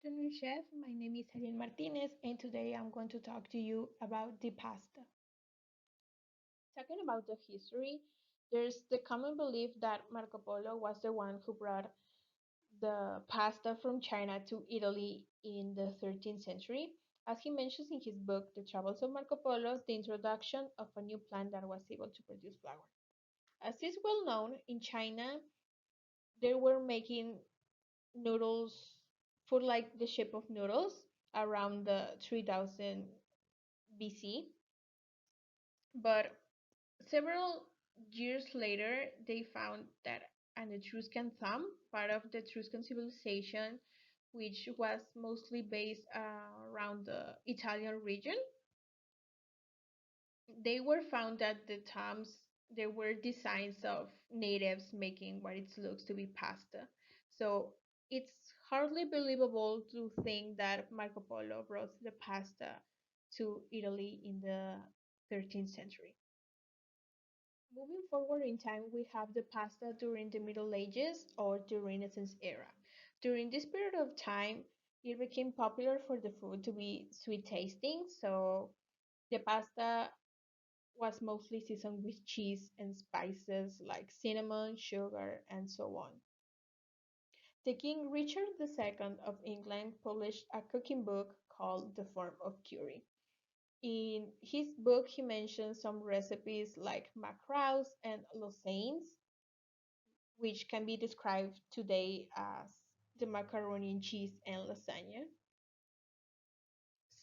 Afternoon, Chef. My name is Helen Martinez, and today I'm going to talk to you about the pasta. Talking about the history, there's the common belief that Marco Polo was the one who brought the pasta from China to Italy in the 13th century. As he mentions in his book, The Travels of Marco Polo, the introduction of a new plant that was able to produce flour. As is well known, in China, they were making noodles, food like the shape of noodles, around the 3000 BC. But several years later, they found that an Etruscan thumb, part of the Etruscan civilization, which was mostly based around the Italian region, they were found that the thumbs there were designs of natives making what it looks to be pasta. So it's hardly believable to think that Marco Polo brought the pasta to Italy in the 13th century. Moving forward in time, we have the pasta during the Middle Ages or the Renaissance era. During this period of time, it became popular for the food to be sweet tasting, so the pasta was mostly seasoned with cheese and spices like cinnamon, sugar, and so on. The King Richard II of England published a cooking book called The Form of Curie. In his book, he mentions some recipes like macraws and lasagne, which can be described today as the macaroni and cheese and lasagna.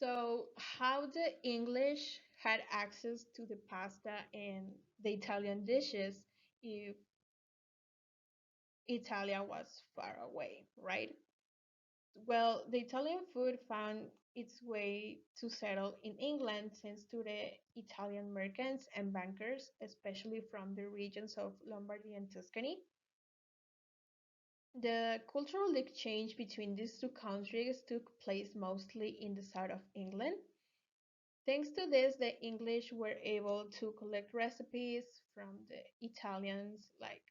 So, how the English had access to the pasta and the Italian dishes if Italia was far away, right? Well, the Italian food found its way to settle in England thanks to the Italian merchants and bankers, especially from the regions of Lombardy and Tuscany. The cultural exchange between these two countries took place mostly in the south of England. Thanks to this, the English were able to collect recipes from the Italians like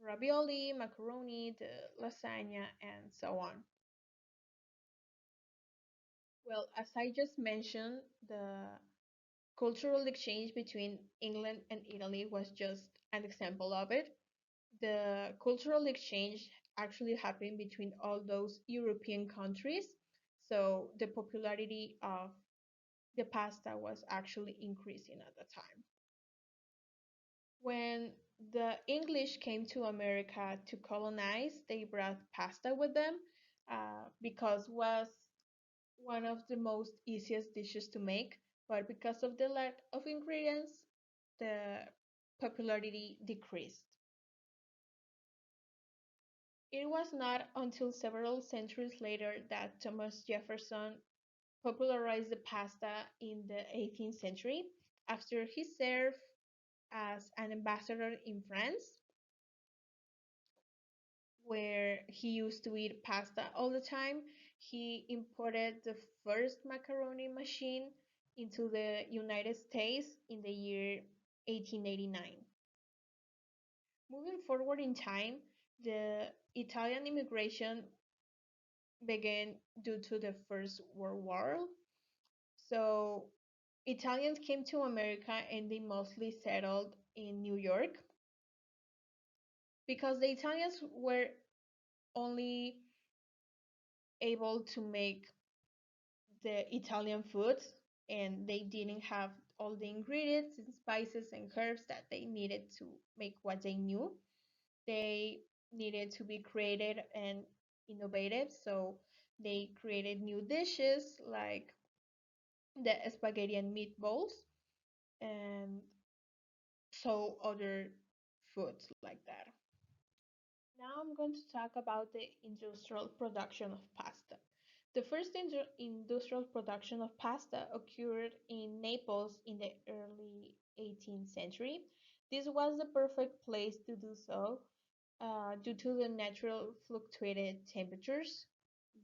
ravioli, macaroni, the lasagna, and so on. Well, as I just mentioned, the cultural exchange between England and Italy was just an example of it. The cultural exchange actually happened between all those European countries, so the popularity of the pasta was actually increasing at the time. When the English came to America to colonize, they brought pasta with them because was one of the most easiest dishes to make, but because of the lack of ingredients, the popularity decreased. It was not until several centuries later that Thomas Jefferson popularized the pasta in the 18th century. After he served as an ambassador in France, where he used to eat pasta all the time, he imported the first macaroni machine into the United States in the year 1889. Moving forward in time, the Italian immigration began due to the First World War. So Italians came to America and they mostly settled in New York because the Italians were only able to make the Italian food and they didn't have all the ingredients and spices and herbs that they needed to make what they knew. They needed to be creative and innovative, so they created new dishes like the spaghetti and meatballs and so other foods like that. Now I'm going to talk about the industrial production of pasta. The first industrial production of pasta occurred in Naples in the early 18th century. This was the perfect place to do so due to the natural fluctuated temperatures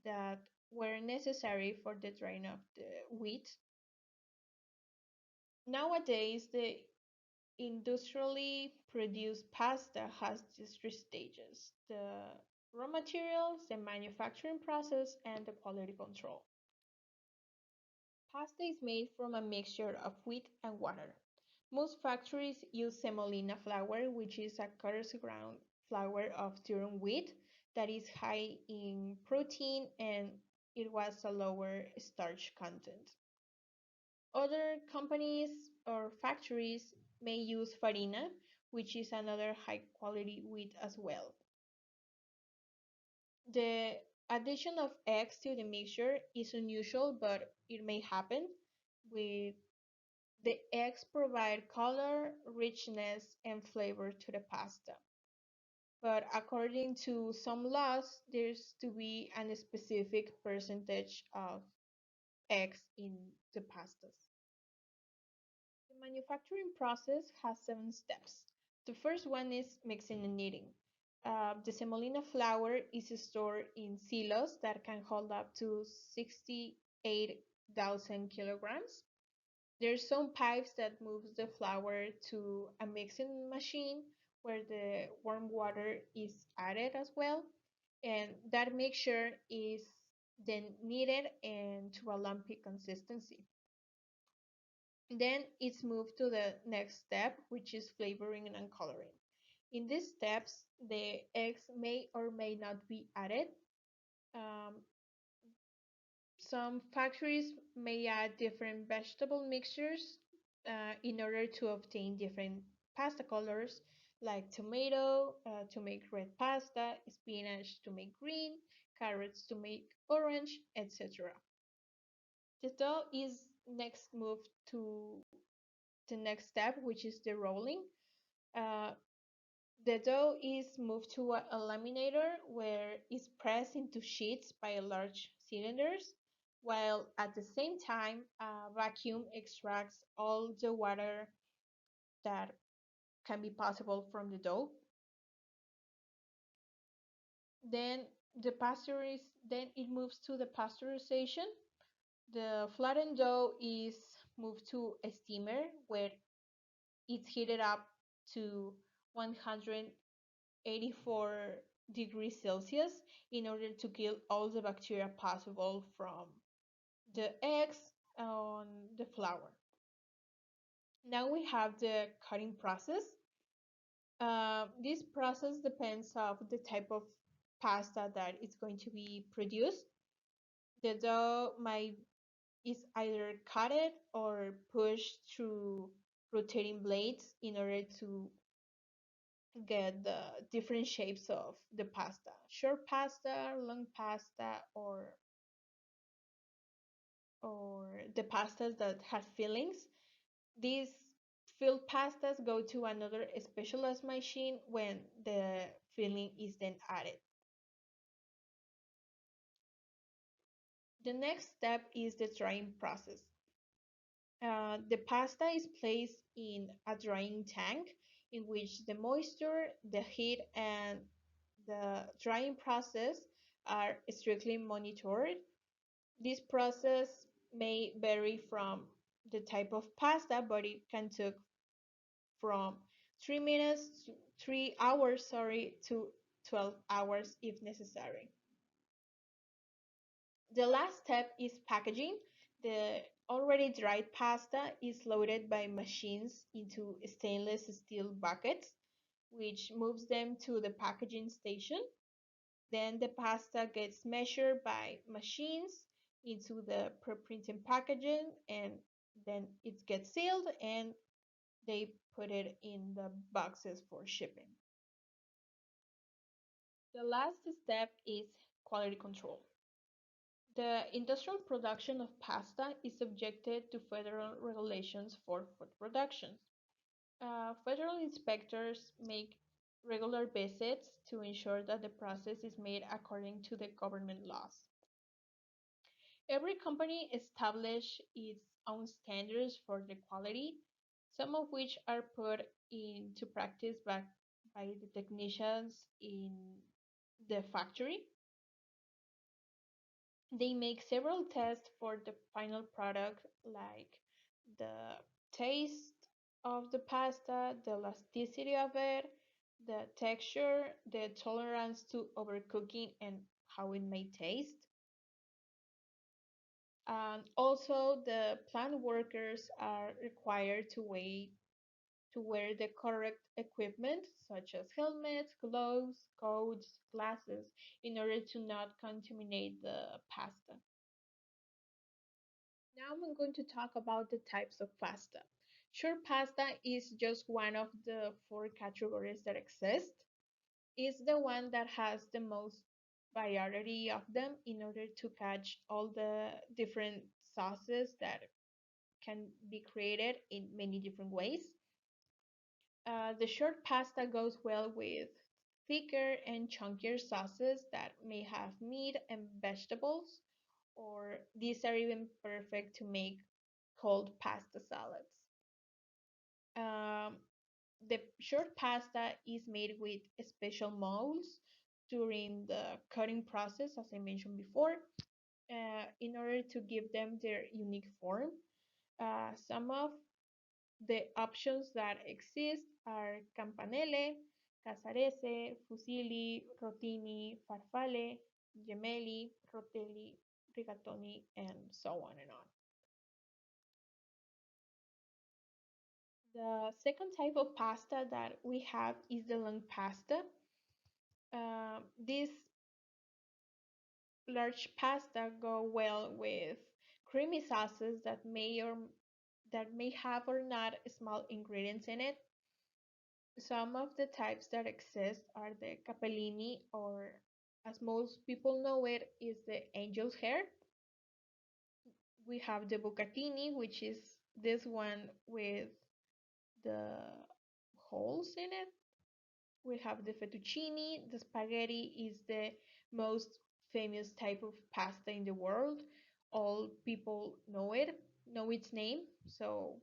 that were necessary for the drying of the wheat. Nowadays, the industrially produced pasta has just three stages. The raw materials, the manufacturing process, and the quality control. Pasta is made from a mixture of wheat and water. Most factories use semolina flour, which is a coarse ground flour of durum wheat that is high in protein and it was a lower starch content. Other companies or factories may use farina, which is another high quality wheat as well. The addition of eggs to the mixture is unusual, but it may happen. With the eggs provide color, richness, and flavor to the pasta. But according to some laws, there's to be a specific percentage of eggs in the pastas. The manufacturing process has 7 steps. The first one is mixing and kneading. The semolina flour is stored in silos that can hold up to 68,000 kilograms. There's some pipes that moves the flour to a mixing machine where the warm water is added as well. And that mixture is then kneaded and to a lumpy consistency. Then it's moved to the next step, which is flavoring and coloring. In these steps, the eggs may or may not be added. Um, some factories may add different vegetable mixtures in order to obtain different pasta colors, like tomato to make red pasta, spinach to make green, carrots to make orange, etc. The dough is next moved to the next step, which is the rolling. Uh, the dough is moved to a laminator where it's pressed into sheets by large cylinders, while at the same time, a vacuum extracts all the water that can be possible from the dough. Then then it moves to the pasteurization. The flattened dough is moved to a steamer where it's heated up to 184 degrees Celsius in order to kill all the bacteria possible from the eggs on the flour. Now we have the cutting process. This process depends of the type of pasta that is going to be produced. The dough might is either cutted or pushed through rotating blades in order to get the different shapes of the pasta. Short pasta, long pasta, or the pastas that have fillings. These filled pastas go to another specialized machine when the filling is then added. The next step is the drying process. The pasta is placed in a drying tank in which the moisture, the heat, and the drying process are strictly monitored. This process may vary from the type of pasta, but it can take from 3 minutes, 3 hours, to 12 hours if necessary. The last step is packaging. The already dried pasta is loaded by machines into stainless steel buckets, which moves them to the packaging station. Then the pasta gets measured by machines into the pre-printed packaging and then it gets sealed and they put it in the boxes for shipping. The last step is quality control. The industrial production of pasta is subjected to federal regulations for food production. Federal inspectors make regular visits to ensure that the process is made according to the government laws. Every company establishes its own standards for the quality, some of which are put into practice by the technicians in the factory. They make several tests for the final product, like the taste of the pasta, the elasticity of it, the texture, the tolerance to overcooking, and how it may taste. Also, the plant workers are required to wear the correct equipment, such as helmets, gloves, coats, glasses, in order to not contaminate the pasta. Now I'm going to talk about the types of pasta. Short pasta is just one of the four categories that exist. It's the one that has the most variety of them in order to catch all the different sauces that can be created in many different ways. The short pasta goes well with thicker and chunkier sauces that may have meat and vegetables, or these are even perfect to make cold pasta salads. Um, the short pasta is made with special molds during the cutting process, as I mentioned before, in order to give them their unique form. Some of the options that exist are campanelle, casarese, fusilli, rotini, farfalle, gemelli, rotelli, rigatoni, and so on and on. The second type of pasta that we have is the long pasta. These large pasta go well with creamy sauces that may have or not small ingredients in it. Some of the types that exist are the capellini, or as most people know it, is the angel's hair. We have the bucatini, which is this one with the holes in it. We have the fettuccine. The spaghetti is the most famous type of pasta in the world. All people know its name. So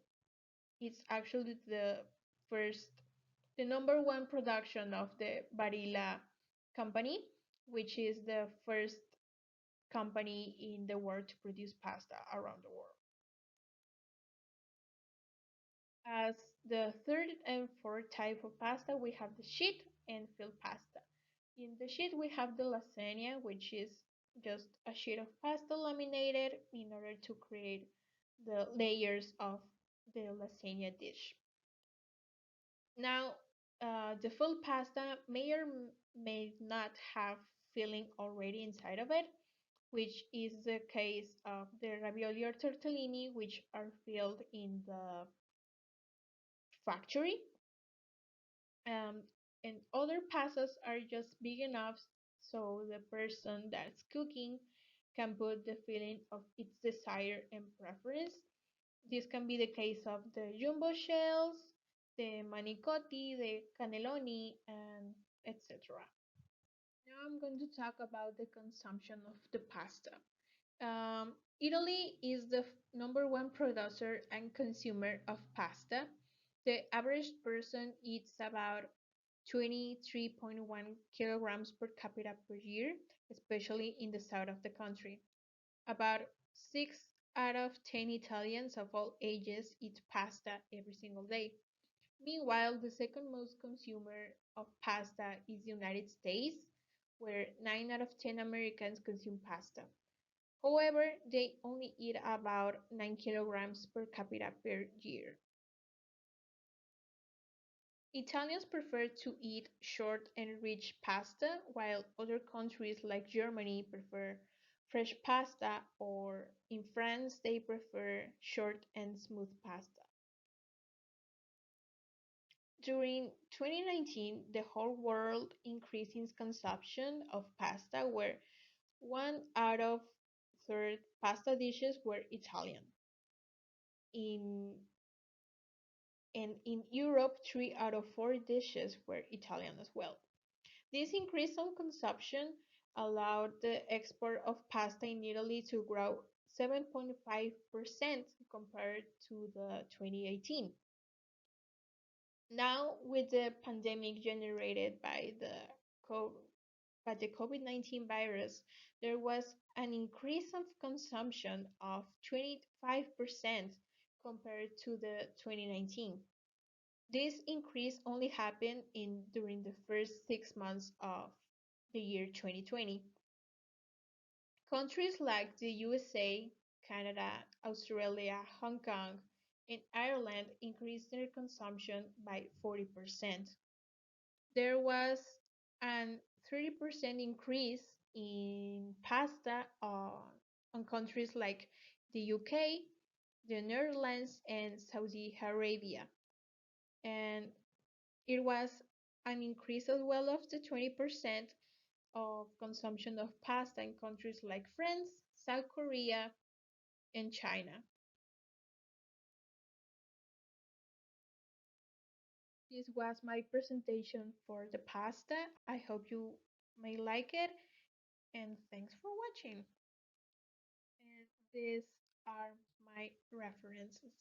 it's actually first, the number one production of the Barilla company, which is the first company in the world to produce pasta around the world. As the third and fourth type of pasta, we have the sheet and filled pasta. In the sheet, we have the lasagna, which is just a sheet of pasta laminated in order to create the layers of the lasagna dish. Now, the full pasta may or may not have filling already inside of it, which is the case of the ravioli or tortellini, which are filled in the factory. Um, and other pastas are just big enough so the person that's cooking can put the filling of its desire and preference. This can be the case of the jumbo shells, the manicotti, the cannelloni, and etc. Now I'm going to talk about the consumption of the pasta. Italy is the number one producer and consumer of pasta. The average person eats about 23.1 kilograms per capita per year, especially in the south of the country. About 6 out of 10 Italians of all ages eat pasta every single day. Meanwhile, the second most consumer of pasta is the United States, where 9 out of 10 Americans consume pasta. However, they only eat about 9 kilograms per capita per year. Italians prefer to eat short and rich pasta, while other countries like Germany prefer fresh pasta, or in France, they prefer short and smooth pasta. During 2019, the whole world increased its consumption of pasta, where one out of third pasta dishes were Italian. In and in Europe, 3 out of 4 dishes were Italian as well. This increase in consumption allowed the export of pasta in Italy to grow 7.5% compared to the 2018. Now, with the pandemic generated by the COVID-19 virus, there was an increase of consumption of 25% compared to the 2019. This increase only happened in during the first 6 months of the year 2020. Countries like the USA, Canada, Australia, Hong Kong, and Ireland increased their consumption by 40%. There was an 30% increase in pasta on countries like the UK, the Netherlands, and Saudi Arabia. And it was an increase as well of the 20% of consumption of pasta in countries like France, South Korea, and China. This was my presentation for the pasta. I hope you may like it, and thanks for watching. And these are my references.